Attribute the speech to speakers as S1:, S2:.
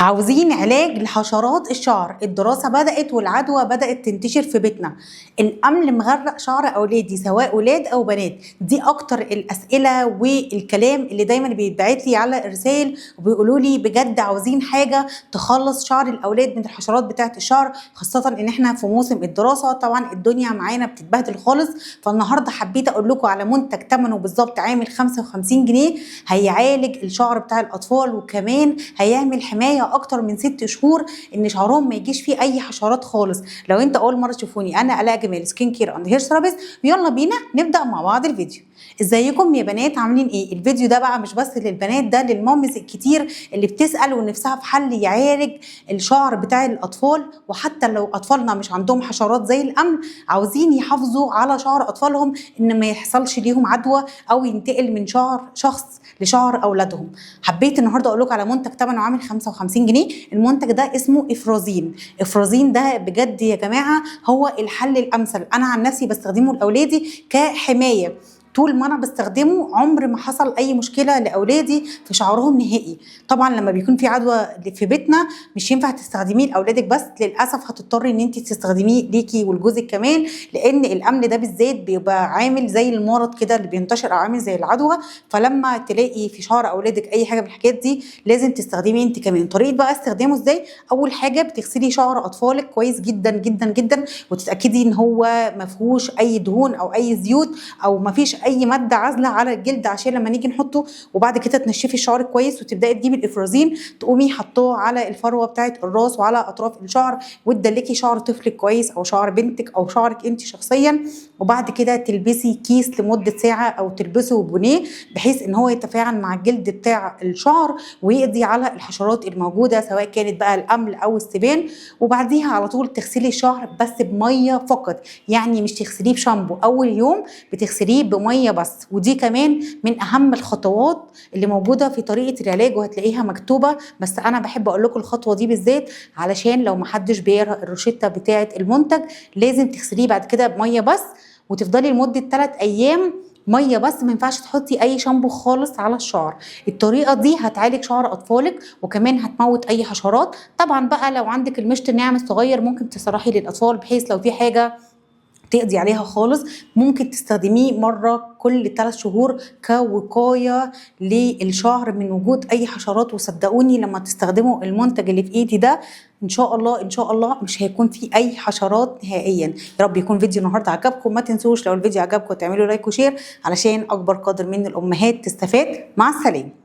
S1: عاوزين علاج لحشرات الشعر. الدراسة بدأت والعدوى بدأت تنتشر في بيتنا. الأمل مغرق شعر أولادي سواء ولاد أو بنات. دي أكتر الأسئلة والكلام اللي دايما بيتبعت لي على الرسائل وبيقولوا لي بجد عاوزين حاجة تخلص شعر الأولاد من الحشرات بتاعة الشعر، خاصة إن احنا في موسم الدراسة. طبعا الدنيا معانا بتتبهدل خالص. فالنهاردة حبيت أقول لكم على منتج ثمنه بالظبط عامل 55 جنيه هيعالج الشعر بتاع الأطفال، وكمان هيعمل حماية اكتر من 6 شهور ان شعرهم ما يجيش فيه اي حشرات خالص. لو انت اول مره تشوفوني، انا الاء جمال سكين كير اند هير ثيرابيست. يلا بينا نبدا مع بعض الفيديو. ازيكم يا بنات، عاملين ايه؟ الفيديو ده بقى مش بس للبنات، ده للمامز الكتير اللي بتسال ونفسها في حل يعالج الشعر بتاع الاطفال. وحتى لو اطفالنا مش عندهم حشرات زي الامل، عاوزين يحافظوا على شعر اطفالهم ان ما يحصلش ليهم عدوى او ينتقل من شعر شخص لشعر اولادهم. حبيت النهارده اقول لكم على منتج ثمنه عامل 55 جنيه. المنتج ده اسمه افرازين. افرازين ده بجد يا جماعه هو الحل الامثل. انا عن نفسي بستخدمه لاولادي كحمايه. طول ما انا بستخدمه عمر ما حصل اي مشكله لاولادي في شعرهم نهائي. طبعا لما بيكون في عدوى في بيتنا مش ينفع تستخدميه لاولادك بس، للاسف هتضطري ان انت تستخدميه ليكي ولجوزك كمان، لان الامن ده بالذات بيبقى عامل زي المرض كده اللي بينتشر او عامل زي العدوى. فلما تلاقي في شعر اولادك اي حاجه من الحاجات دي لازم تستخدميه انت كمان. طريقه بقى استخدامه ازاي؟ اول حاجه بتغسلي شعر اطفالك كويس جدا جدا جدا، وتتاكدي ان هو ما فيهوش اي دهون او اي زيوت او ما فيش اي ماده عازله على الجلد عشان لما نيجي نحطه. وبعد كده تنشفي الشعر كويس وتبداي تجيبي الافرازين تقومي حطوه على الفروه بتاعه الراس وعلى اطراف الشعر، وتدلكي شعر طفلك كويس او شعر بنتك او شعرك انت شخصيا. وبعد كده تلبسي كيس لمده ساعه او تلبسه بونيه بحيث ان هو يتفاعل مع الجلد بتاع الشعر ويقضي على الحشرات الموجوده سواء كانت بقى الامل او السبان. وبعديها على طول تغسلي الشعر بس بميه فقط، يعني مش تغسليه بشامبو. اول يوم بتغسليه بميه بس، ودي كمان من اهم الخطوات اللي موجوده في طريقه العلاج وهتلاقيها مكتوبه. بس انا بحب اقول لكم الخطوه دي بالذات علشان لو محدش بيقرا الروشته بتاعه المنتج. لازم تغسليه بعد كده بميه بس، وتفضلي لمده 3 ايام ميه بس، ما ينفعش تحطي اي شامبو خالص على الشعر. الطريقه دي هتعالج شعر اطفالك وكمان هتموت اي حشرات. طبعا بقى لو عندك المشط الناعم الصغير ممكن تسرحي للاطفال بحيث لو في حاجه تقضي عليها خالص. ممكن تستخدميه مرة كل 3 شهور كوقاية للشعر من وجود أي حشرات. وصدقوني لما تستخدموا المنتج اللي في إيدي ده إن شاء الله إن شاء الله مش هيكون فيه أي حشرات نهائيا. يا رب يكون فيديو النهاردة عجبكم. ما تنسوش لو الفيديو عجبكم تعملوا لايك وشير علشان أكبر قدر من الأمهات تستفاد. مع السلامة.